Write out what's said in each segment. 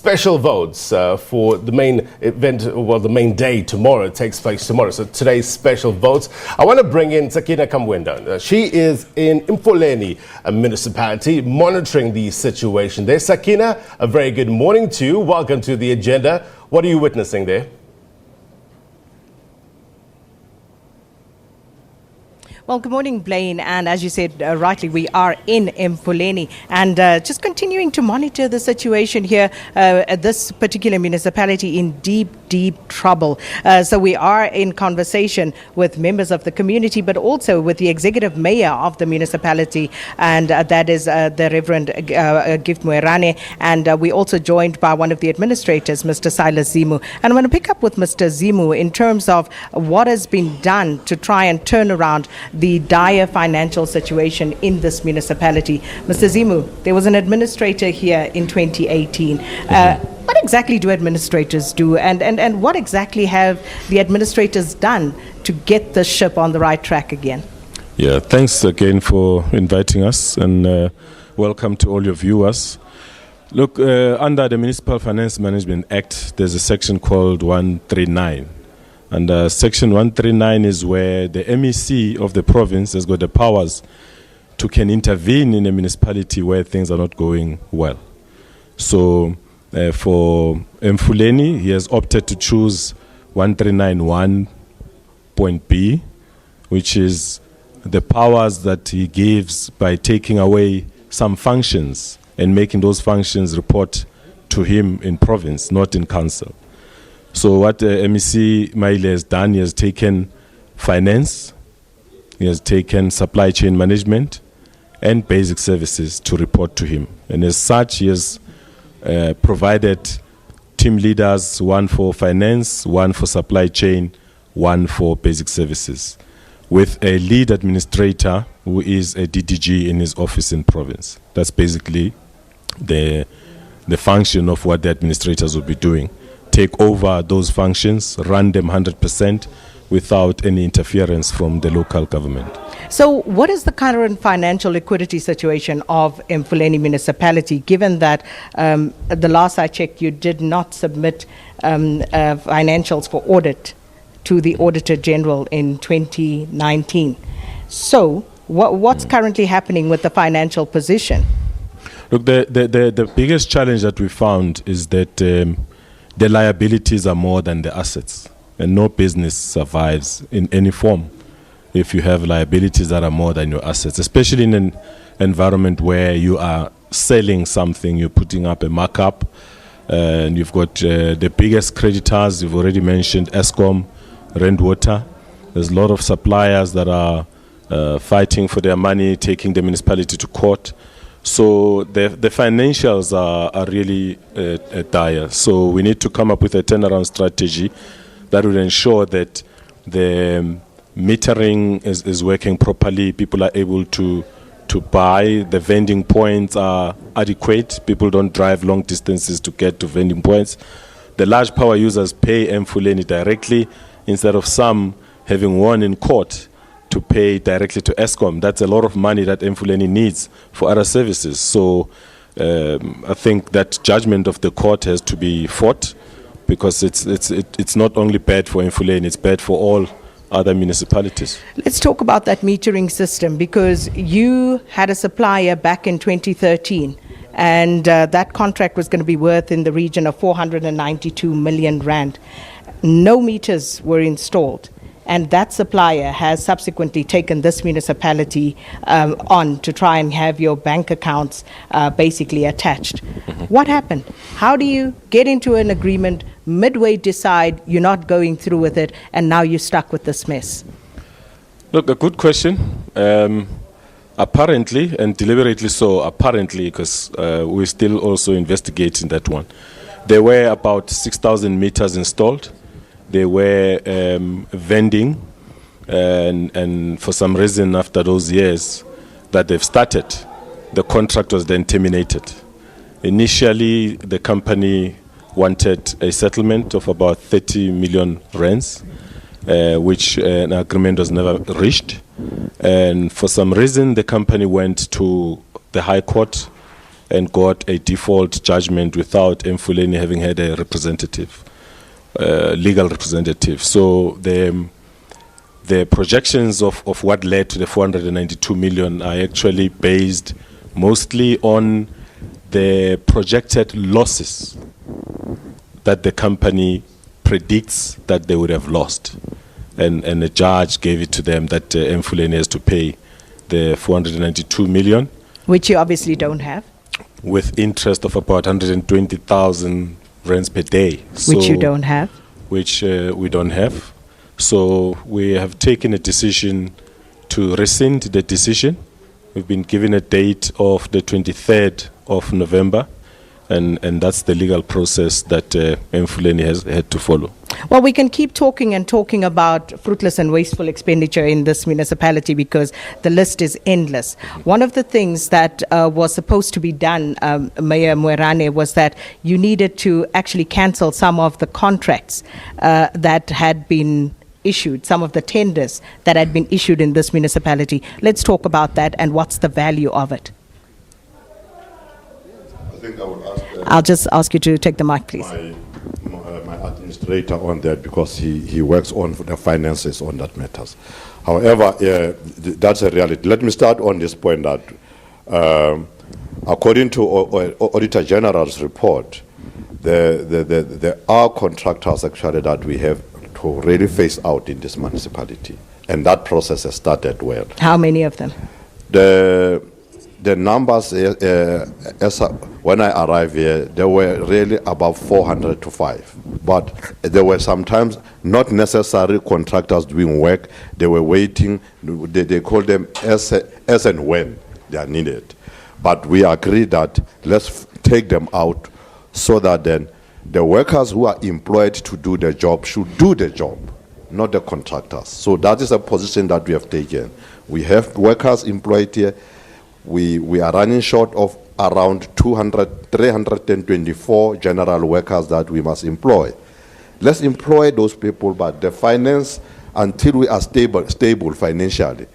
Special votes for the main event, well, the main day tomorrow. It takes place tomorrow. So today's special votes. I want to bring in Sakina Kamwenda. She is in Emfuleni Municipality monitoring the situation there. Sakina, a very good morning to you. Welcome to the agenda. What are you witnessing there? Well, good morning, Blaine. And as you said rightly, we are in Emfuleni and just continuing to monitor the situation here at this particular municipality in deep trouble. So we are in conversation with members of the community, but also with the executive mayor of the municipality, and that is the Reverend Gift Moerane. And we're also joined by one of the administrators, Mr. Silas Zimu. And I'm going to pick up with Mr. Zimu in terms of what has been done to try and turn around the dire financial situation in this municipality. Mr. Zimu, there was an administrator here in 2018. What exactly do administrators do, and what exactly have the administrators done to get the ship on the right track again? Yeah, thanks again for inviting us, and welcome to all your viewers. Look, under the Municipal Finance Management Act, there's a section called 139. And Section 139 is where the MEC of the province has got the powers to can intervene in a municipality where things are not going well. So for Emfuleni, he has opted to choose 1391.B, which is the powers that he gives by taking away some functions and making those functions report to him in province, not in council. So what MEC Maile has done, he has taken finance, he has taken supply chain management and basic services to report to him. And as such, he has provided team leaders, one for finance, one for supply chain, one for basic services, with a lead administrator who is a DDG in his office in province. That's basically the function of what the administrators will be doing. Take over those functions, run them 100% without any interference from the local government. So what is the current financial liquidity situation of Emfuleni Municipality, given that the last I checked, you did not submit financials for audit to the Auditor General in 2019? So what's currently happening with the financial position? Look, the biggest challenge that we found is that the liabilities are more than the assets, and no business survives in any form if you have liabilities that are more than your assets, especially in an environment where you are selling something, you're putting up a markup, and you've got the biggest creditors. You've already mentioned Eskom, Rand Water. There's a lot of suppliers that are fighting for their money, taking the municipality to court. So the financials are really dire. So we need to come up with a turnaround strategy that will ensure that the metering is working properly. People are able to buy. The vending points are adequate. People don't drive long distances to get to vending points. The large power users pay Emfuleni directly instead of some having won in court to pay directly to Eskom. That's a lot of money that Emfuleni needs for other services. So I think that judgment of the court has to be fought, because it's not only bad for Emfuleni, it's bad for all other municipalities. Let's talk about that metering system, because you had a supplier back in 2013, and that contract was going to be worth in the region of 492 million rand. No meters were installed. And that supplier has subsequently taken this municipality on to try and have your bank accounts basically attached. What happened? How do you get into an agreement, midway decide you're not going through with it, and now you're stuck with this mess? Look, a good question. Apparently, and deliberately so, apparently, because we're still also investigating that one, there were about 6,000 meters installed. They were vending, and for some reason after those years that they've started, the contract was then terminated. Initially, the company wanted a settlement of about 30 million rands, which an agreement was never reached. And for some reason, the company went to the High Court and got a default judgment without Emfuleni having had a representative, legal representative. So the projections of what led to the 492 million are actually based mostly on the projected losses that the company predicts that they would have lost. And the judge gave it to them that Emfuleni has to pay the 492 million. Which you obviously don't have. With interest of about 120,000 rands per day. Which you don't have. Which we don't have. So we have taken a decision to rescind the decision. We've been given a date of the 23rd of November, and that's the legal process that Emfuleni has had to follow. Well, we can keep talking and talking about fruitless and wasteful expenditure in this municipality because the list is endless. One of the things that was supposed to be done, Mayor Mwerane, was that you needed to actually cancel some of the contracts that had been issued, some of the tenders that had been issued in this municipality. Let's talk about that and what's the value of it. I think I would ask I'll just ask you to take the mic, please. my administrator on that because he works on the finances on that matters. However, that's a reality. Let me start on this point that according to Auditor General's report, there are contractors actually that we have to really phase out in this municipality, and that process has started well. How many of them? The numbers, when I arrived here, there were really about 400 to 5. But there were sometimes not necessary contractors doing work. They were waiting. They call them as and when they are needed. But we agreed that let's take them out so that then the workers who are employed to do the job should do the job, not the contractors. So that is a position that we have taken. We have workers employed here. We are running short of around 324 general workers that we must employ. Let's employ those people, but the finance, until we are stable financially,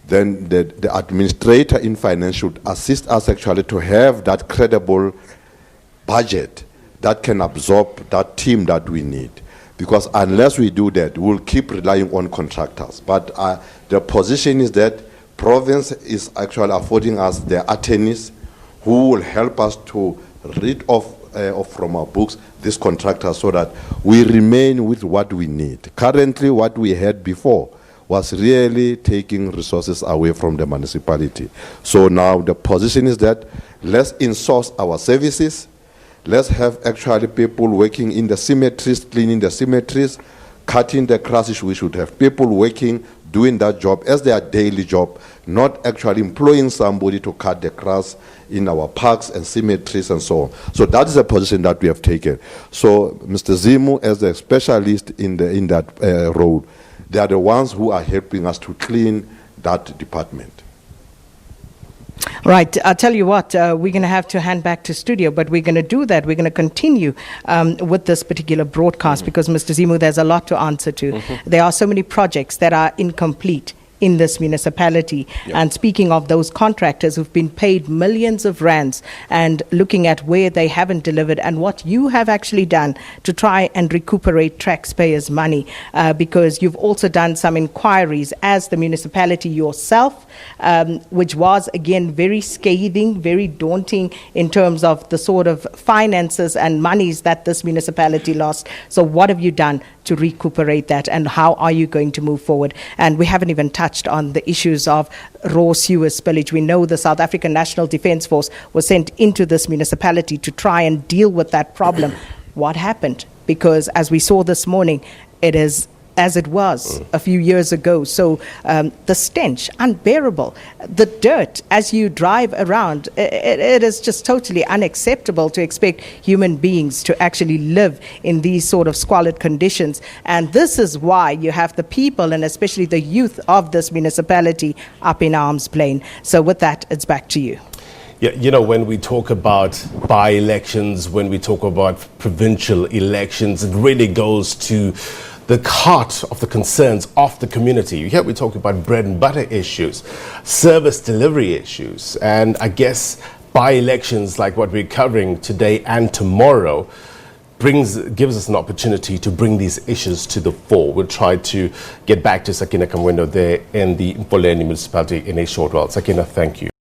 then the administrator in finance should assist us actually to have that credible budget that can absorb that team that we need. Because unless we do that, we'll keep relying on contractors. But the position is that province is actually affording us the attorneys who will help us to rid off from our books these contractors so that we remain with what we need. Currently, what we had before was really taking resources away from the municipality. So now the position is that let's insource our services. Let's have actually people working in the cemeteries, cleaning the cemeteries, cutting the grasses. We should have people working, doing that job as their daily job, not actually employing somebody to cut the grass in our parks and cemeteries and so on. So that is a position that we have taken. So Mr. Zimu, as a specialist in that role, they are the ones who are helping us to clean that department. Right. I'll tell you what, we're going to have to hand back to studio, but we're going to do that. We're going to continue with this particular broadcast because, Mr. Zimu, there's a lot to answer to. There are so many projects that are incomplete in this municipality. Yep. And speaking of those contractors who've been paid millions of rands and looking at where they haven't delivered and what you have actually done to try and recuperate taxpayers' money, because you've also done some inquiries as the municipality yourself, which was, again, very scathing, very daunting in terms of the sort of finances and monies that this municipality lost. So what have you done to recuperate that, and how are you going to move forward? And we haven't even touched on the issues of raw sewer spillage. We know the South African National Defence Force was sent into this municipality to try and deal with that problem. What happened? Because as we saw this morning, it is as it was a few years ago. So the stench, unbearable. The dirt, as you drive around, it is just totally unacceptable to expect human beings to actually live in these sort of squalid conditions. And this is why you have the people, and especially the youth of this municipality, up in arms, Blaine. So with that, it's back to you. Yeah, you know, when we talk about by-elections, when we talk about provincial elections, it really goes to the heart of the concerns of the community. Here we talk about bread and butter issues, service delivery issues, and I guess by-elections like what we're covering today and tomorrow gives us an opportunity to bring these issues to the fore. We'll try to get back to Sakina Kamwendo there in the Emfuleni Municipality in a short while. Sakina, thank you.